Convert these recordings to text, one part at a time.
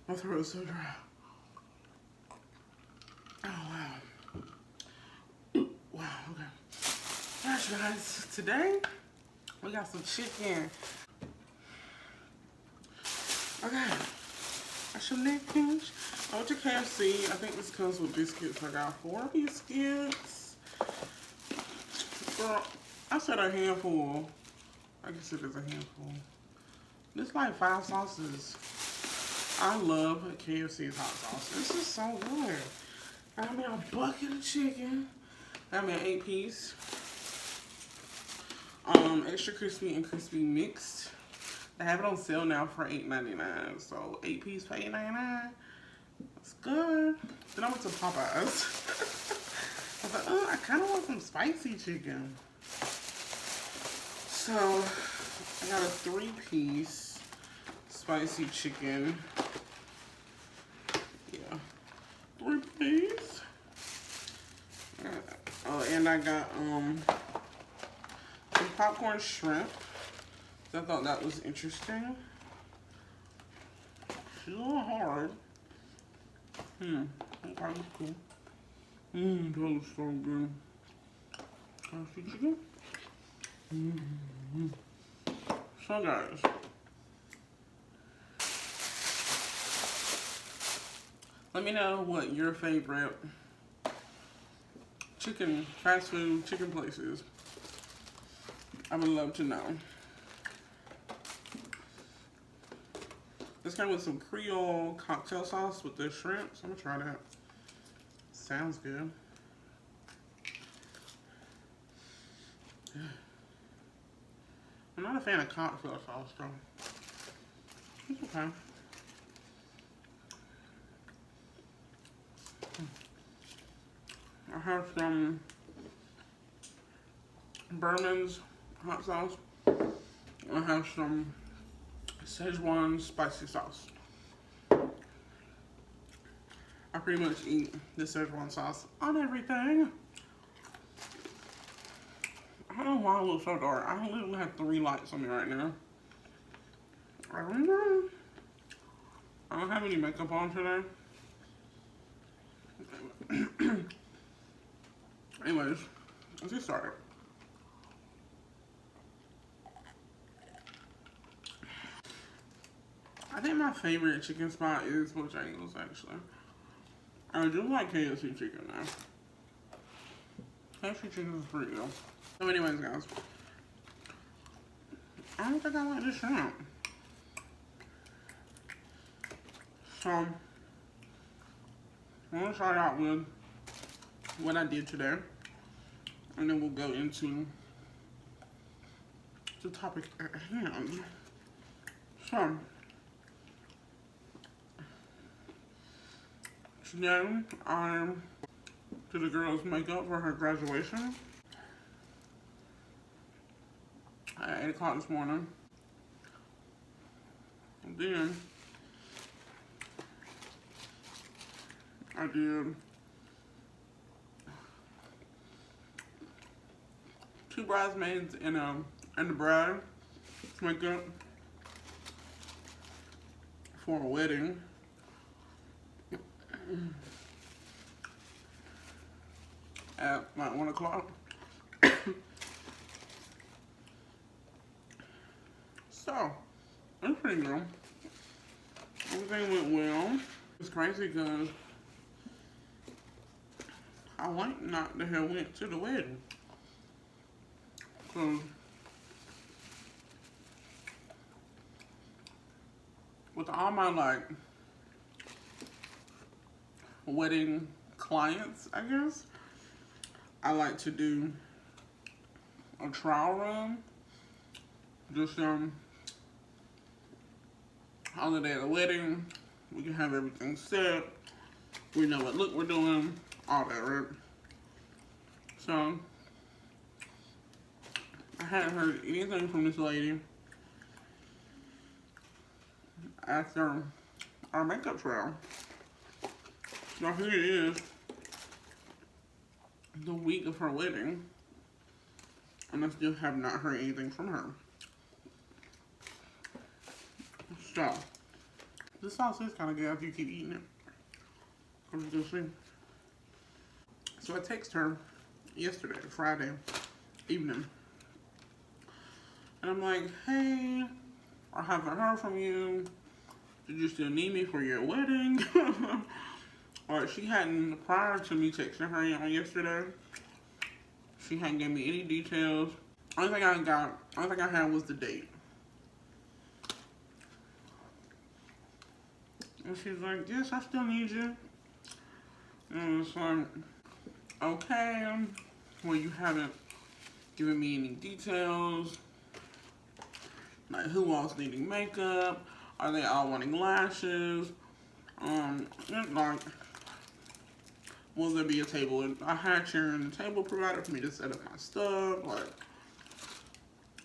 My throat is so dry. Oh, wow. Wow, okay. Alright, guys. Today, we got some chicken. Okay. Got some napkins. I went to KFC. I think this comes with biscuits. I got 4 biscuits. Girl, I said a handful. I guess it is a handful. It's like 5 sauces. I love KFC's hot sauce. This is so good. I got me a bucket of chicken. I got me an 8-piece. Extra crispy and crispy mixed. They have it on sale now for $8.99. So 8-piece for $8.99. That's good. Then I went to Popeyes. I was like, oh, I kind of want some spicy chicken. So I got a 3-piece spicy chicken. Yeah, 3-piece. Oh, and I got some popcorn shrimp. I thought that was interesting. It's a little hard. Okay, that's cool. That was so good. Spicy chicken. So guys, let me know what your favorite fast food chicken place is. I would love to know. This came with some Creole cocktail sauce with the shrimp, so I'm gonna try that. Sounds good. I'm not a fan of cocktail sauce though. It's okay. I have some Berman's hot sauce. I have some Szechuan spicy sauce. I pretty much eat the Szechuan sauce on everything. I don't know why I look so dark. I literally have 3 lights on me right now. I don't know. I don't have any makeup on today. Anyways, let's get started. I think my favorite chicken spot is Bojangles, actually. I do like KFC chicken now. KFC chicken is pretty good. So anyways, guys. I don't think I like this shrimp. So, I'm going to start out with what I did today. And then we'll go into the topic at hand. So, today I'm to the girl's makeup for her graduation at 8 o'clock this morning. And then I did 2 bridesmaids and the bride makeup for a wedding. At like 1 o'clock. So, it's pretty good. Everything went well. It's crazy because I like not to have went to the wedding. Because with all my like wedding clients, I guess, I like to do a trial run. Just on the day of the wedding, we can have everything set. We know what look we're doing, all that, right? So I hadn't heard anything from this lady after our makeup trial. Now here it is, the week of her wedding, and I still have not heard anything from her. So, This sauce is kind of good after you keep eating it. I'm just saying. So I text her yesterday, Friday evening. And I'm like, hey, I haven't heard from you. Did you still need me for your wedding? Or she hadn't, prior to me texting her on yesterday, she hadn't given me any details. Only thing I had was the date. And she's like, yes, I still need you. And it's like, okay, well, you haven't given me any details. Like, who else needing makeup? Are they all wanting lashes? Like, will there be a table? I had chair and a table provided for me to set up my stuff. Like,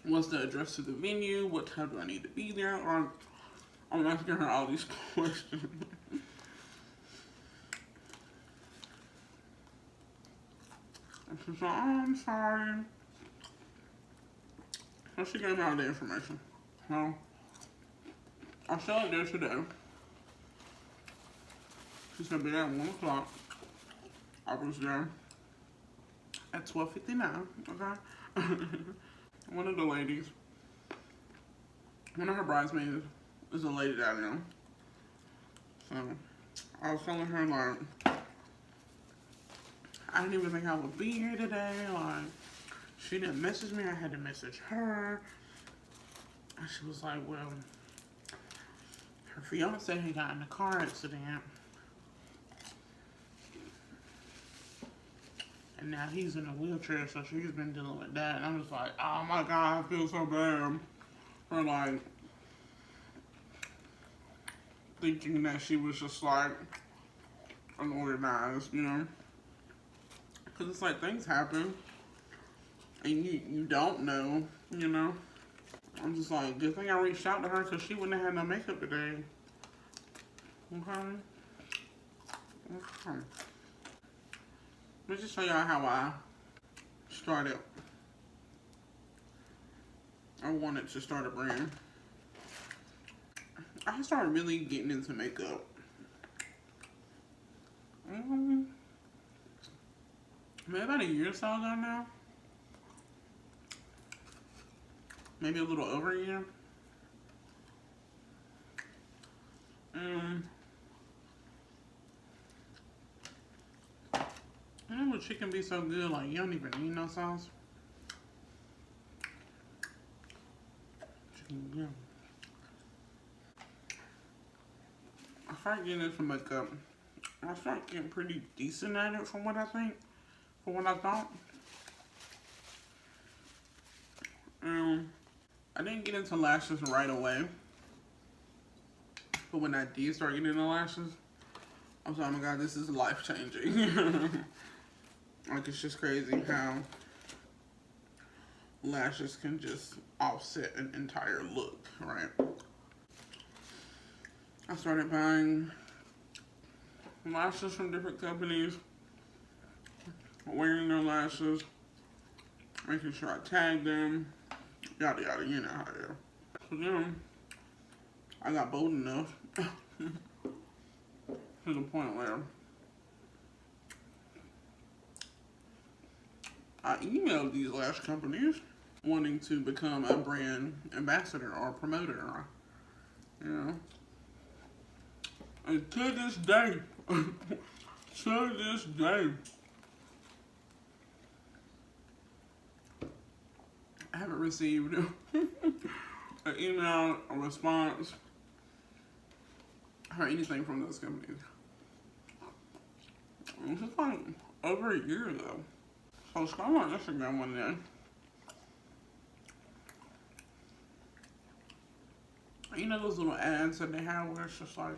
what's the address to the venue? What time do I need to be there? Or I'm asking her all these questions. And she's like, oh, I'm sorry. So she gave me all the information. So I showed it there today. She said, be there at 1 o'clock. I was there at 12:59, okay? One of the ladies, one of her bridesmaids is a lady that I know. So I was telling her, like, I didn't even think I would be here today. Like, she didn't message me. I had to message her. And she was like, well, her fiance had gotten in a car accident. And now he's in a wheelchair, so she's been dealing with that. And I'm just like, oh my God, I feel so bad for, like, thinking that she was just, like, unorganized, you know? Because it's like, things happen, and you don't know, you know? I'm just like, good thing I reached out to her, because she wouldn't have had no makeup today. Okay? Okay. Let me just show y'all how I started. I wanted to start a brand. I started really getting into makeup. Maybe about a year or so ago now. Maybe a little over a year. You know what chicken be so good, like you don't even need no sauce. Chicken, yeah. I started getting into makeup. I started getting pretty decent at it from what I think, from what I thought. I didn't get into lashes right away. But when I did start getting into lashes, I was like, oh my God, this is life changing. Like, it's just crazy how lashes can just offset an entire look, right? I started buying lashes from different companies, wearing their lashes, making sure I tag them, yada yada, you know how they are. So then, I got bold enough to the point where I emailed these lash companies wanting to become a brand ambassador or promoter, you know. And to this day, I haven't received an email, a response, or anything from those companies. This is like over a year ago. So scroll on Instagram one day. You know those little ads that they have where it's just like,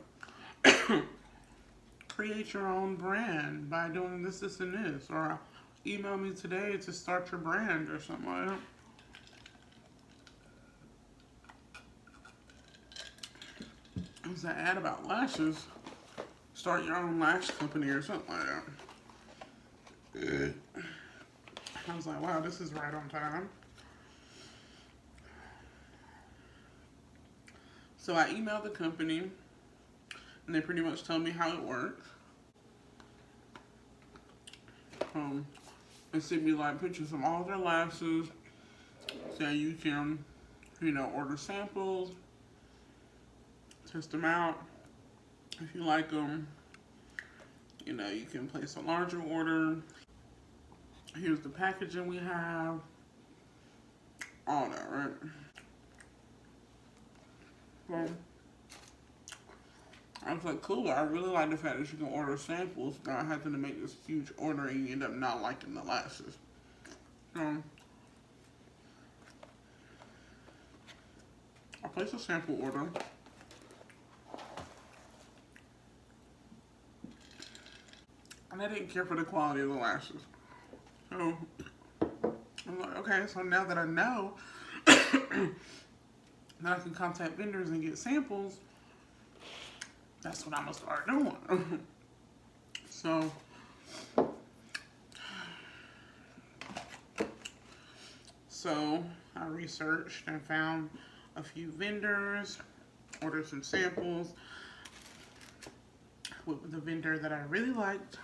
create your own brand by doing this, this, and this. Or email me today to start your brand or something like that. There's an ad about lashes. Start your own lash company or something like that. I was like, wow, this is right on time. So I emailed the company And they pretty much tell me how it works. They send me like pictures of all their lashes, so you can, you know, order samples, test them out. If you like them, you know, you can place a larger order. Here's the packaging we have. All that, right? Well, I was like, cool. I really like the fact that you can order samples, not having to make this huge order and you end up not liking the lashes. So, I placed a sample order. And I didn't care for the quality of the lashes. So, I'm like, okay, so now that I know that I can contact vendors and get samples, that's what I'm gonna start doing. So I researched and found a few vendors, ordered some samples with the vendor that I really liked.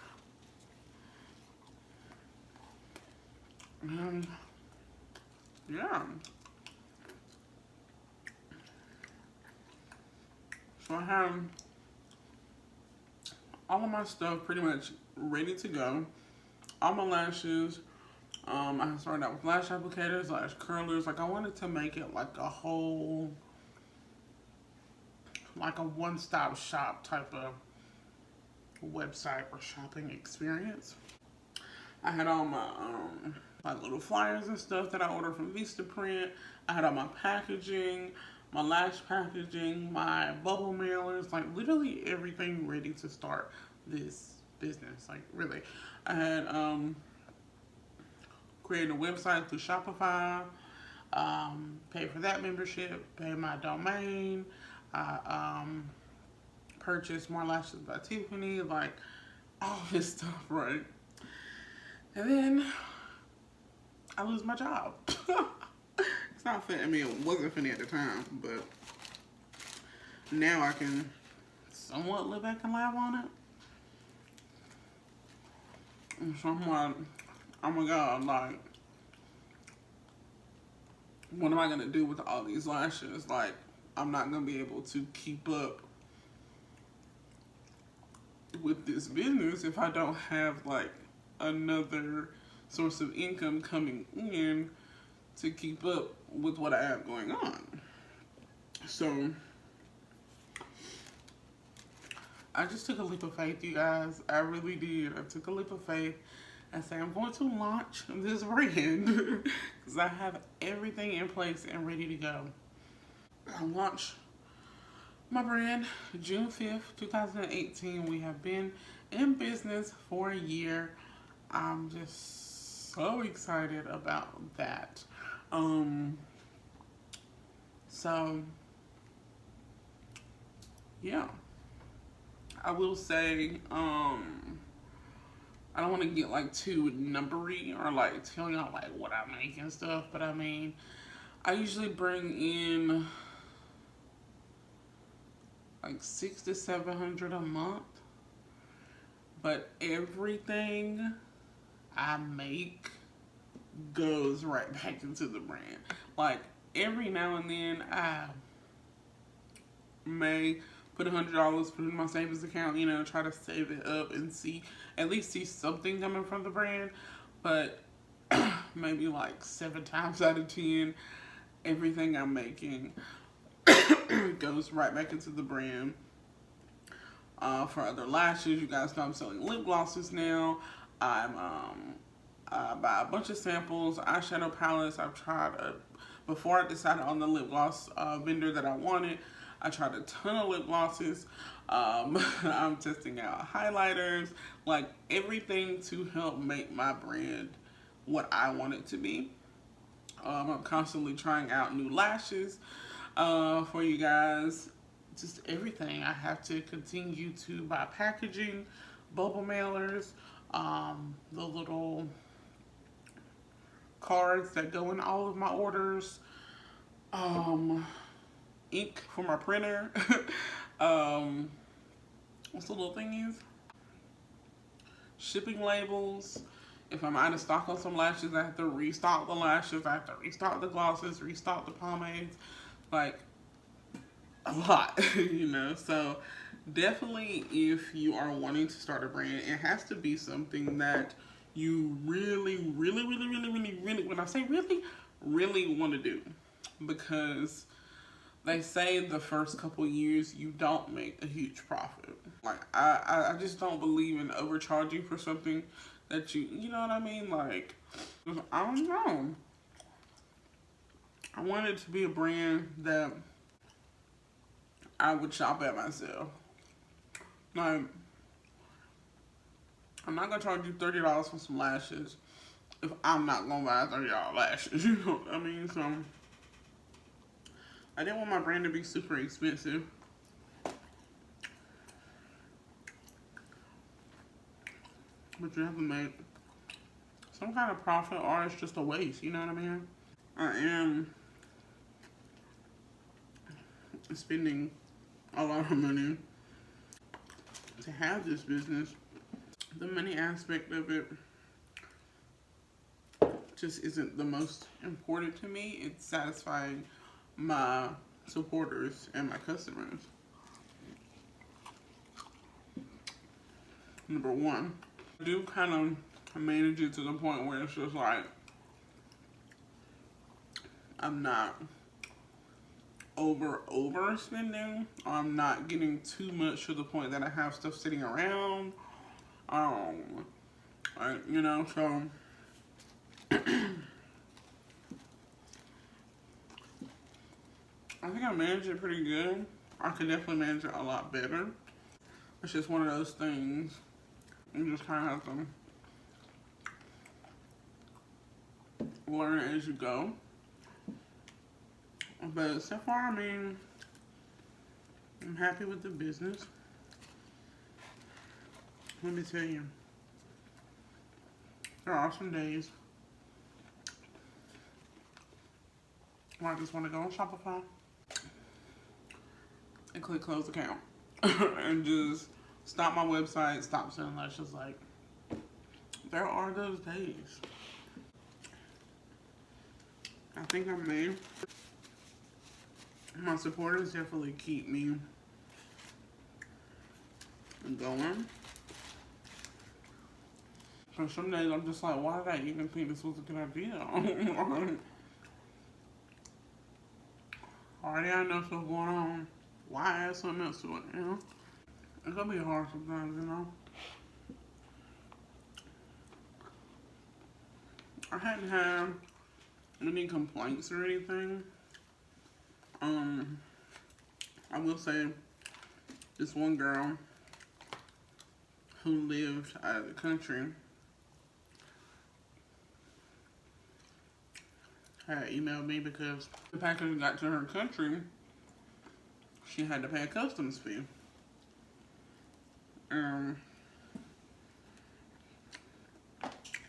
And yeah. So I have all of my stuff pretty much ready to go. All my lashes. I started out with lash applicators, lash curlers. Like I wanted to make it like a whole, like a one-stop shop type of website or shopping experience. I had all my like little flyers and stuff that I ordered from Vistaprint. I had all my packaging, my lash packaging, my bubble mailers, like literally everything ready to start this business. Like really, I had created a website through Shopify, paid for that membership, paid my domain. I purchased more lashes by Tiffany, like all this stuff, right? And then I lose my job. It's not funny. I mean, it wasn't funny at the time, but now I can somewhat live back and laugh on it. And so I'm like, oh my God, like, what am I gonna do with all these lashes? Like, I'm not gonna be able to keep up with this business if I don't have like another source of income coming in to keep up with what I have going on. So I just took a leap of faith, you guys. I really did. I took a leap of faith and said I'm going to launch this brand because I have everything in place and ready to go. I launched my brand June 5th, 2018. We have been in business for a year. I'm just so excited about that. So yeah, I will say, I don't want to get like too numbery or like tell y'all like what I make and stuff, but I mean, I usually bring in like $600 to $700 a month, but everything I make goes right back into the brand. Like every now and then I may put $100, put it in my savings account, you know, try to save it up and at least see something coming from the brand. But maybe like 7 times out of 10, everything I'm making goes right back into the brand. For other lashes, you guys know I'm selling lip glosses now. I buy a bunch of samples, eyeshadow palettes. I've tried before I decided on the lip gloss vendor that I wanted. I tried a ton of lip glosses. I'm testing out highlighters, like everything to help make my brand what I want it to be. I'm constantly trying out new lashes for you guys. Just everything. I have to continue to buy packaging, bubble mailers, the little cards that go in all of my orders, ink for my printer, what's the little thingies? Shipping labels. If I'm out of stock on some lashes, I have to restock the lashes. I have to restock the glosses, restock the pomades. Like, a lot, you know? So, definitely if you are wanting to start a brand, it has to be something that you really, when I say really want to do. Because they say the first couple years you don't make a huge profit. Like, I just don't believe in overcharging for something that you know what I mean? Like, I don't know. I want it to be a brand that I would shop at myself. Like, I'm not gonna charge you $30 for some lashes if I'm not gonna buy $30 lashes. You know what I mean? So, I didn't want my brand to be super expensive. But you have to make some kind of profit or it's just a waste, you know what I mean? I am spending a lot of money to have this business. The money aspect of it just isn't the most important to me. It's satisfying my supporters and my customers. Number one, I do kind of manage it to the point where it's just like I'm not overspending, or I'm not getting too much to the point that I have stuff sitting around. You know, so I think I manage it pretty good. I could definitely manage it a lot better. It's just one of those things. You just kind of have to learn as you go. But so far, I mean, I'm happy with the business. Let me tell you, there are some days where I just want to go on Shopify and click close account and just stop my website, stop selling lashes. Like, there are those days. I think I'm there. My supporters definitely keep me going. So some days I'm just like, why did I even think this was a good idea? Already I know what's going on. Why add something else to it, you know? It's gonna be hard sometimes, you know? I hadn't had any complaints or anything. I will say, this one girl who lived out of the country had emailed me because the package got to her country, she had to pay a customs fee.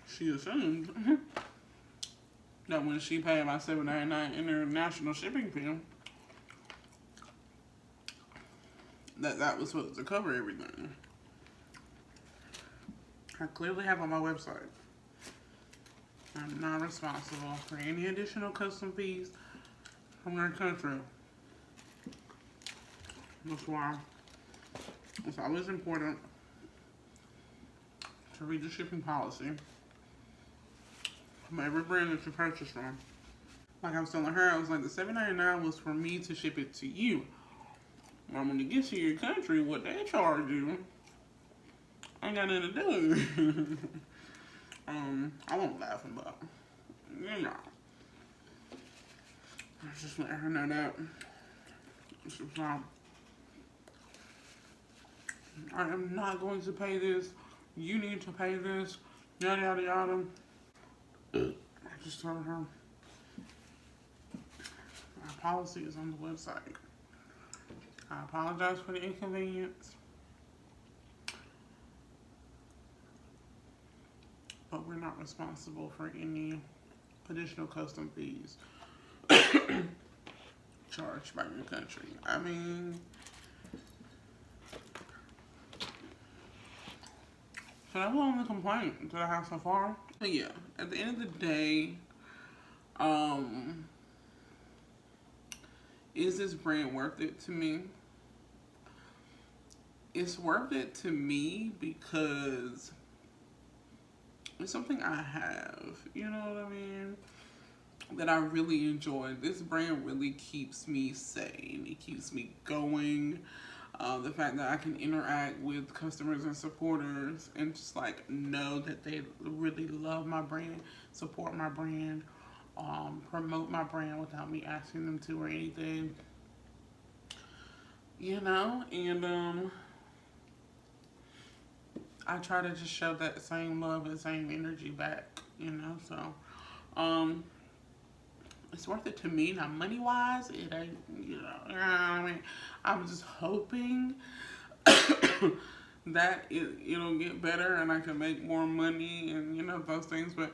She assumed that when she paid my $7.99 international shipping fee, that was supposed to cover everything. I clearly have on my website, I'm not responsible for any additional custom fees from their country. That's why it's always important to read the shipping policy from every brand that you purchase from. Like I was telling her, I was like, the $7.99 was for me to ship it to you. Now when it gets to your country, what they charge you ain't got nothing to do. I won't laugh about it. You know. I was just letting her know that. So, I am not going to pay this. You need to pay this. Yada yada yada. I just told her our policy is on the website. I apologize for the inconvenience, but we're not responsible for any additional custom fees charged by your country. I mean, So that's the only complaint that I have so far. But yeah, at the end of the day, um, is this brand worth it to me? It's worth it to me because it's something I have, you know what I mean? That I really enjoy. This brand really keeps me sane. It keeps me going. The fact that I can interact with customers and supporters and just like know that they really love my brand, support my brand, promote my brand without me asking them to or anything, you know, and I try to just show that same love and same energy back, you know, so it's worth it to me. Now, money wise, it ain't, you know what I mean? I'm just hoping that it'll get better and I can make more money and, you know, those things. But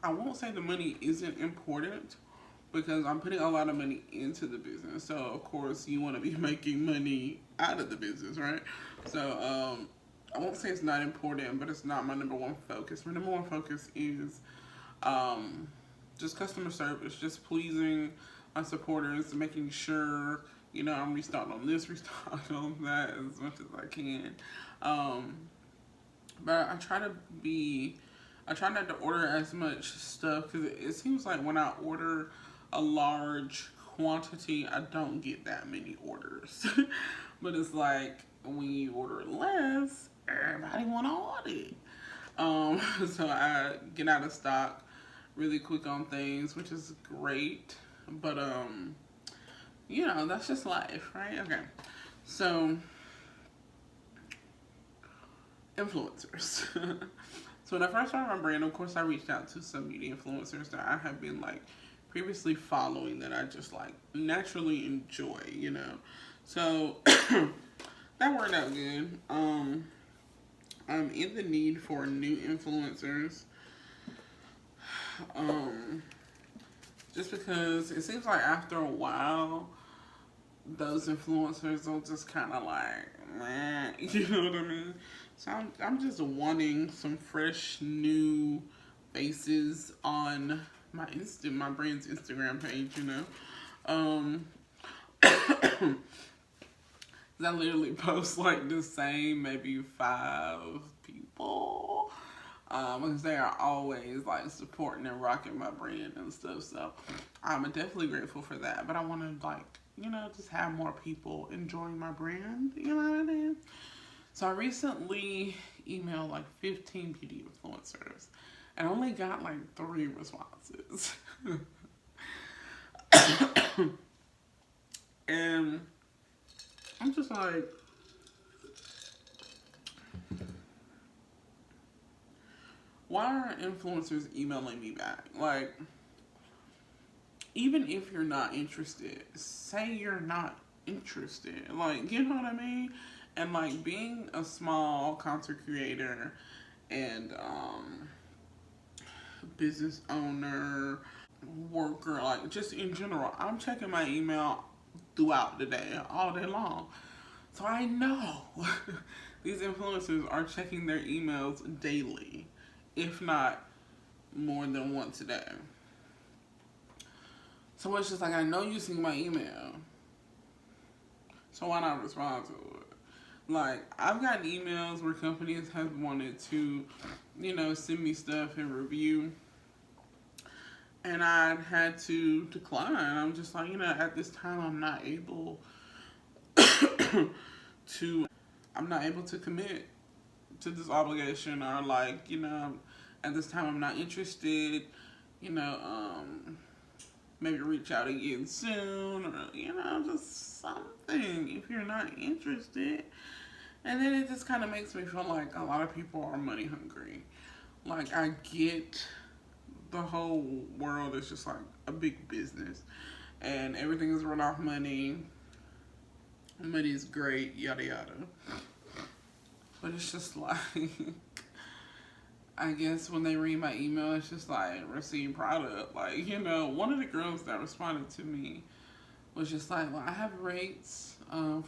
I won't say the money isn't important because I'm putting a lot of money into the business. So, of course, you want to be making money out of the business, right? So, I won't say it's not important, but it's not my number one focus. My number one focus is just customer service, just pleasing my supporters, making sure, you know, I'm restocked on this, restocked on that as much as I can. But I try not to order as much stuff because it seems like when I order a large quantity, I don't get that many orders. But it's like when you order less, everybody want to order it. So I get out of stock really quick on things, which is great. But you know, that's just life, right? Okay. So influencers. So when I first started my brand, of course I reached out to some beauty influencers that I have been like previously following that I just like naturally enjoy, you know. So that worked out good. I'm in the need for new influencers. Just because it seems like after a while, those influencers will just kind of like, meh, you know what I mean? So I'm just wanting some fresh new faces on my brand's Instagram page, you know. I literally post like the same maybe 5 people. Because they are always like supporting and rocking my brand and stuff. So I'm definitely grateful for that. But I want to like, you know, just have more people enjoying my brand. You know what I mean? So I recently emailed like 15 beauty influencers and only got like 3 responses. And I'm just like, why are influencers emailing me back? Like, even if you're not interested, say you're not interested. Like, you know what I mean? And like being a small content creator and business owner, worker, like just in general, I'm checking my email throughout the day, all day long. So I know these influencers are checking their emails daily, if not more than once a day. So it's just like, I know you see my email, so why not respond to it? Like, I've gotten emails where companies have wanted to, you know, send me stuff and review, and I had to decline. I'm just like, you know, at this time I'm not able to, I'm not able to commit to this obligation, or like, you know, at this time I'm not interested, you know, maybe reach out again soon, or, you know, just something if you're not interested. And then it just kind of makes me feel like a lot of people are money hungry. Like, I get the whole world is just like a big business and everything is run off money. Money is great, yada yada. But it's just like, I guess when they read my email, it's just like, receive product. Like, you know, one of the girls that responded to me was just like, well, I have rates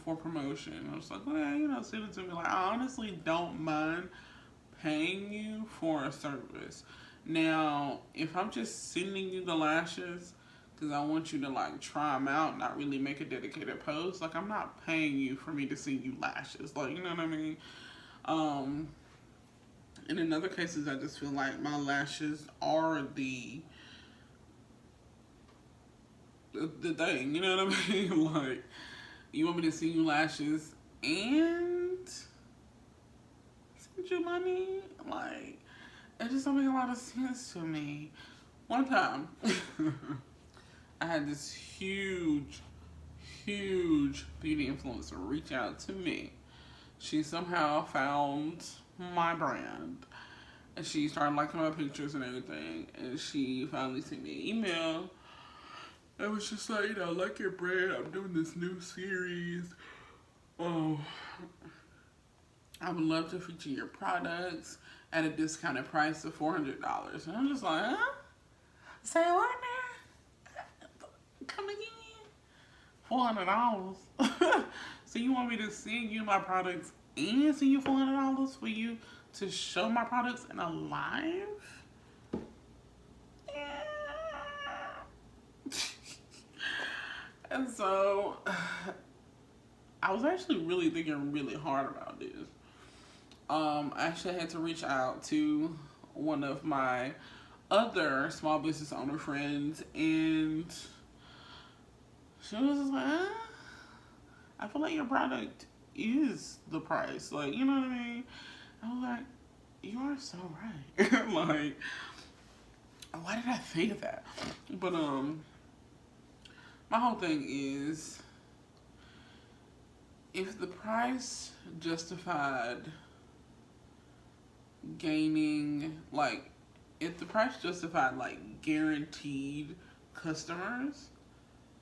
for promotion. I was like, well, yeah, send it to me. Like, I honestly don't mind paying you for a service. Now, if I'm just sending you the lashes because I want you to like try them out, not really make a dedicated post, like I'm not paying you for me to send you lashes. Like, you know what I mean? Um, and in other cases, I just feel like my lashes are the thing. You know what I mean? Like, you want me to send you lashes and send you money? Like, it just don't make a lot of sense to me. One time, I had this huge beauty influencer reach out to me. She somehow found my brand. And she started liking my pictures and everything. And she finally sent me an email. It was just like, like your brand, I'm doing this new series. Oh, I would love to feature your products at a discounted price of $400. And I'm just like, huh? Say what now? Come again? $400. So you want me to send you my products and send you $400 for you to show my products in a live? Yeah. And so I was actually really thinking really hard about this. I actually had to reach out to one of my other small business owner friends, and she was just like, I feel like your product is the price. Like, you know what I mean? I was like, you are so right. Like, why did I think that? But, my whole thing is, if the price justified gaining, like, if the price justified, like, guaranteed customers,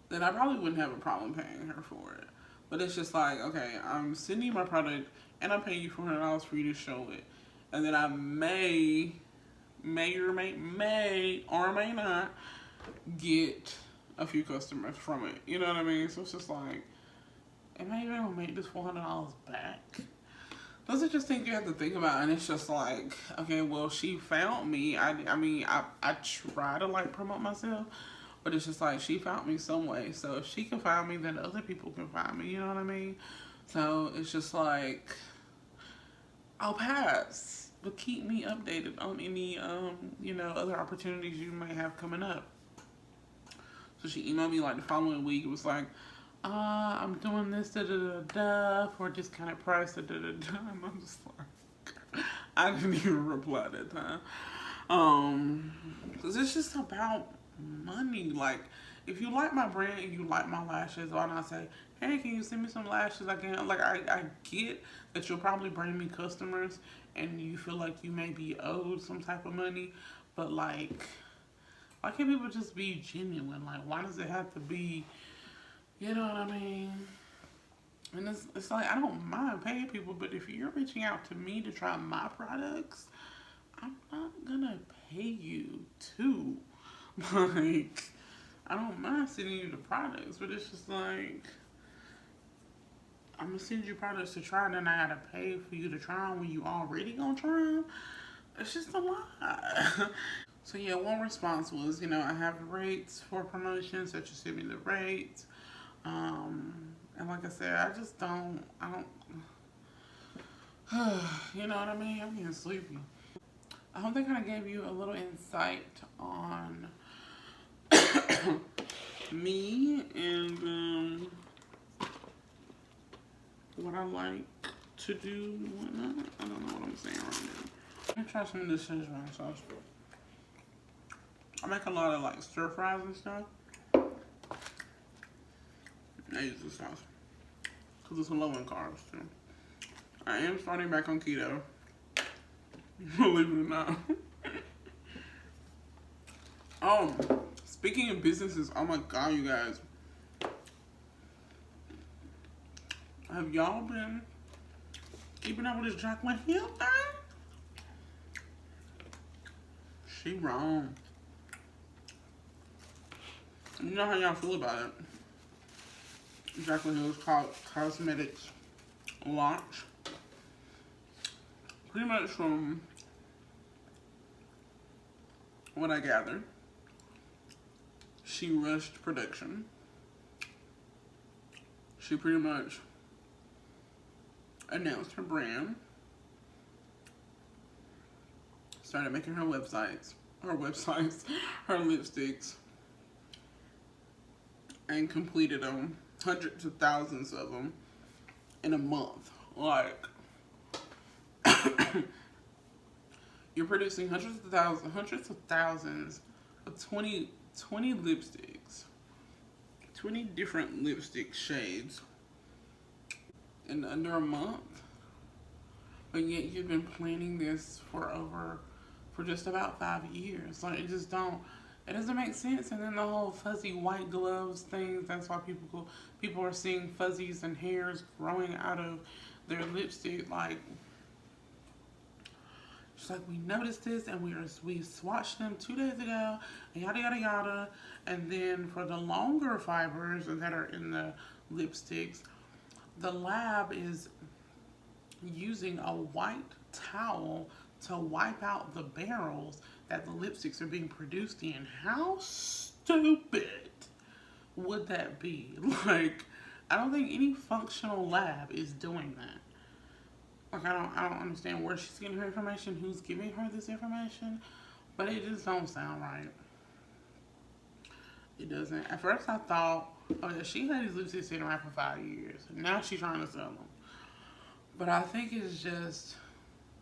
then I probably wouldn't have a problem paying her for it. But it's just like, okay, I'm sending you my product and I'm paying you $400 for you to show it. And then I may or may not get a few customers from it. You know what I mean? So it's just like, am I even gonna make this $400 back? Those are just things you have to think about, and it's just like, okay, well, she found me. I try to like promote myself, but it's just like she found me some way. So if she can find me, then other people can find me. You know what I mean? So it's just like, I'll pass, but keep me updated on any other opportunities you may have coming up. So she emailed me like the following week. It was like, I'm doing this for a discounted price And I'm just like, I didn't even reply that time. Cause it's just about money. Like, if you like my brand and you like my lashes, why not say, hey, can you send me some lashes? I get that you'll probably bring me customers and you feel like you may be owed some type of money, but like, why can't people just be genuine? Like, why does it have to be, you know what I mean? And it's like, I don't mind paying people, but if you're reaching out to me to try my products, I'm not gonna pay you too. Like, I don't mind sending you the products, but it's just like, I'm gonna send you products to try, and then I gotta pay for you to try them when you already gonna try them. It's just a lot. So yeah, one response was, I have rates for promotions, that you send me the rates. And like I said, I don't, you know what I mean? I'm getting sleepy. I hope that kind of gave you a little insight on me and what I like to do and whatnot. I don't know what I'm saying right now. Let me try some of this Szechuan sauce. I make a lot of like stir fries and stuff. I use this sauce because it's low in carbs too. I am starting back on keto, believe it or not. Speaking of businesses, oh my god, you guys, have y'all been keeping up with this Jacqueline Hill thing? She wrong. You know how y'all feel about it. Jaclyn Hill's cosmetics launch. Pretty much from what I gathered, she rushed production. She pretty much announced her brand, started making her websites, her lipsticks, and completed them, hundreds of thousands of them, in a month. Like, you're producing hundreds of thousands of 20 lipsticks, 20 different lipstick shades in under a month. But yet you've been planning this for just about 5 years. Like, it doesn't make sense. And then the whole fuzzy white gloves thing, that's why people are seeing fuzzies and hairs growing out of their lipstick. Like, she's like, we noticed this and we swatched them 2 days ago, and yada yada yada. And then for the longer fibers that are in the lipsticks, the lab is using a white towel to wipe out the barrels that the lipsticks are being produced in. How stupid would that be? Like, I don't think any functional lab is doing that. Like, I don't understand where she's getting her information, who's giving her this information, but it just don't sound right. It doesn't. At first I thought, oh yeah, she had these lipsticks sitting around for 5 years. Now she's trying to sell them. But I think it's just,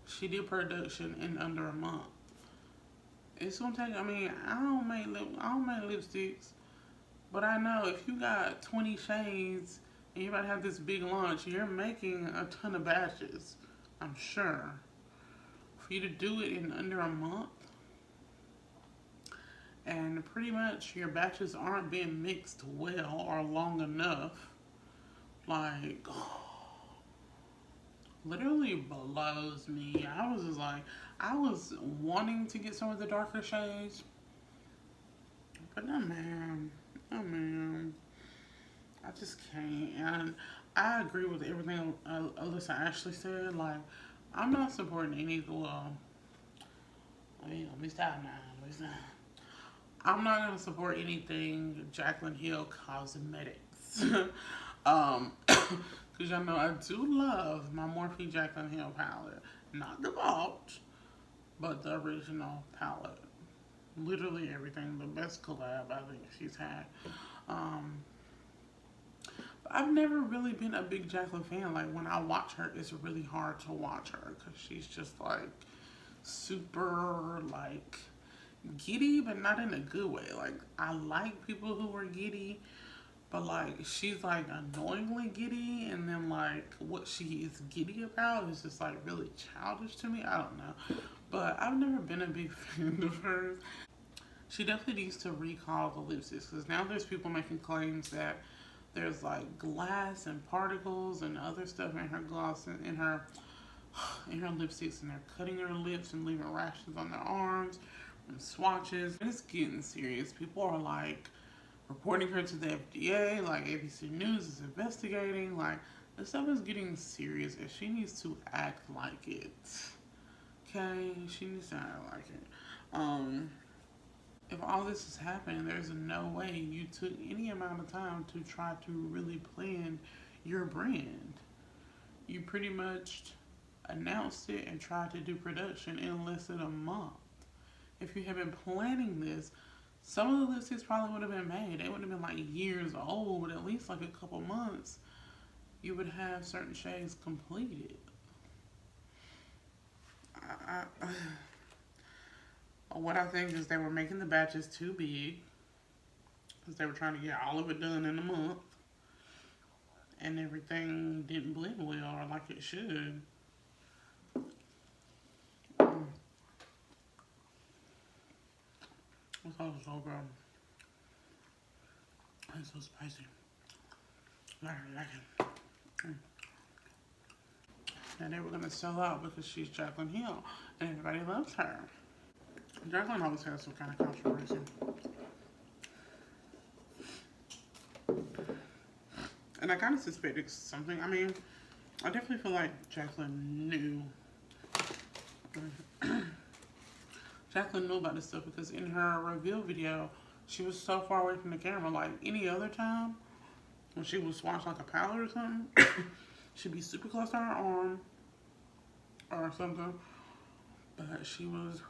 she did production in under a month. It's gonna take, I mean, I don't make lipsticks, but I know if you got 20 shades and you're about to have this big launch, you're making a ton of batches, I'm sure. For you to do it in under a month, and pretty much your batches aren't being mixed well or long enough, like, literally blows me. I was just like, I was wanting to get some of the darker shades, but no ma'am, I just can't. And I agree with everything Alyssa Ashley said. Like, I'm not supporting any, let me stop now. I'm not gonna support anything Jaclyn Hill Cosmetics. Because y'all know I do love my Morphe Jaclyn Hill palette. Not the vault, but the original palette. Literally everything. The best collab I think she's had. But I've never really been a big Jaclyn fan. Like, when I watch her, it's really hard to watch her. Because she's just like super like giddy, but not in a good way. Like, I like people who are giddy, but like, she's like annoyingly giddy, and then like what she is giddy about is just like really childish to me. I don't know, but I've never been a big fan of hers. She definitely needs to recall the lipsticks, because now there's people making claims that there's like glass and particles and other stuff in her gloss and in her lipsticks, and they're cutting her lips and leaving rashes on their arms and swatches. And it's getting serious. People are like reporting her to the FDA, like ABC News is investigating. Like, this stuff is getting serious, and she needs to act like it. Okay, she needs to act like it. If all this is happening, there's no way you took any amount of time to try to really plan your brand. You pretty much announced it and tried to do production in less than a month. If you had been planning this, some of the lipsticks probably would have been made. They would have been like years old, at least like a couple months. You would have certain shades completed. What I think is they were making the batches too big, because they were trying to get all of it done in a month, and everything didn't blend well or like it should. It's all so good. It's so spicy. I like it. And they were gonna sell out because she's Jaclyn Hill, and everybody loves her. Jaclyn always has some kind of controversy. And I kind of suspected something. I mean, I definitely feel like Jacqueline knew. Jacqueline knew about this stuff because in her reveal video, she was so far away from the camera. Like any other time, when she would swatch like a palette or something, she'd be super close to her arm or something. But she was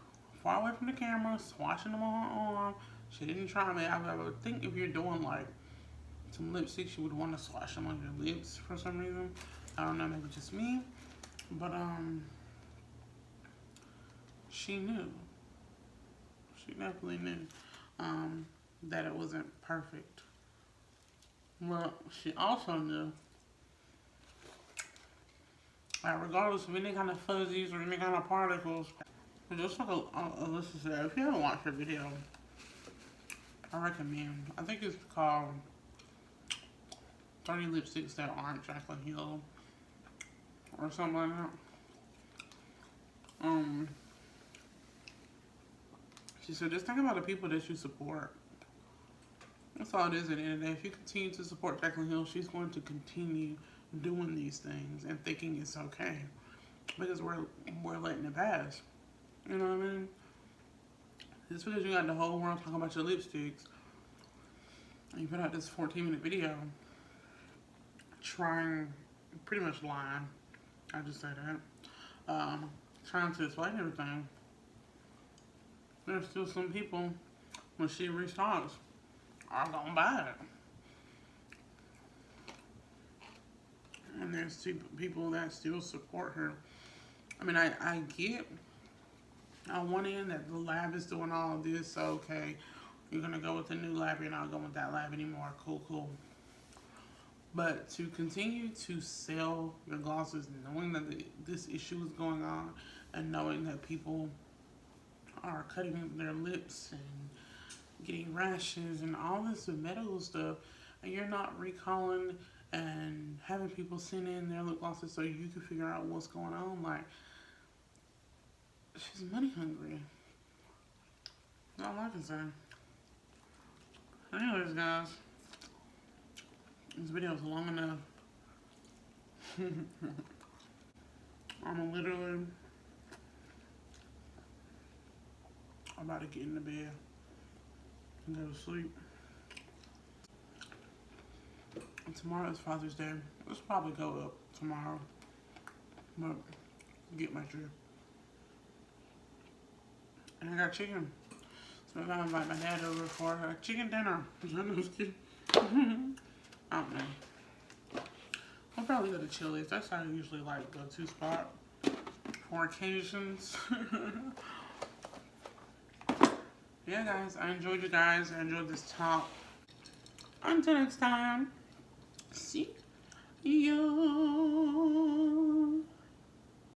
far away from the camera, swatching them on her arm. She didn't try me. I would think if you're doing like some lipsticks, you would want to swatch them on your lips for some reason. I don't know, maybe just me. But she knew. She definitely knew that it wasn't perfect. Well, she also knew that regardless of any kind of fuzzies or any kind of particles, just like Alyssa said, if you haven't watched her video, I recommend. I think it's called 30 Lipsticks That Aren't Jacqueline Hill or something like that. She said, just think about the people that you support. That's all it is at the end of the day. If you continue to support Jacqueline Hill, she's going to continue doing these things and thinking it's okay. Because we're letting it pass. You know what I mean? Just because you got the whole world talking about your lipsticks, and you put out this 14-minute video trying, pretty much lying, I just say that, trying to explain everything. There's still some people, when she restocks, are gonna buy it. And there's two people that still support her. I mean, I get on one end that the lab is doing all of this, so okay, you're gonna go with the new lab, you're not going with that lab anymore, cool. But to continue to sell your glosses, knowing that this issue is going on, and knowing that people are cutting their lips and getting rashes and all this medical stuff, and you're not recalling and having people send in their lip glosses so you can figure out what's going on, like, she's money hungry. That's all I can say. Anyways, guys, this video is long enough. I'm literally about to get into bed and go to sleep. And tomorrow is Father's Day. Let's probably go up tomorrow, but get my trip. And I got chicken, so I'm gonna invite my dad over for a chicken dinner. I don't know. I'll probably go to Chili's. That's how I usually like go-to spot for occasions. Yeah, guys, I enjoyed you guys. I enjoyed this talk. Until next time, see you.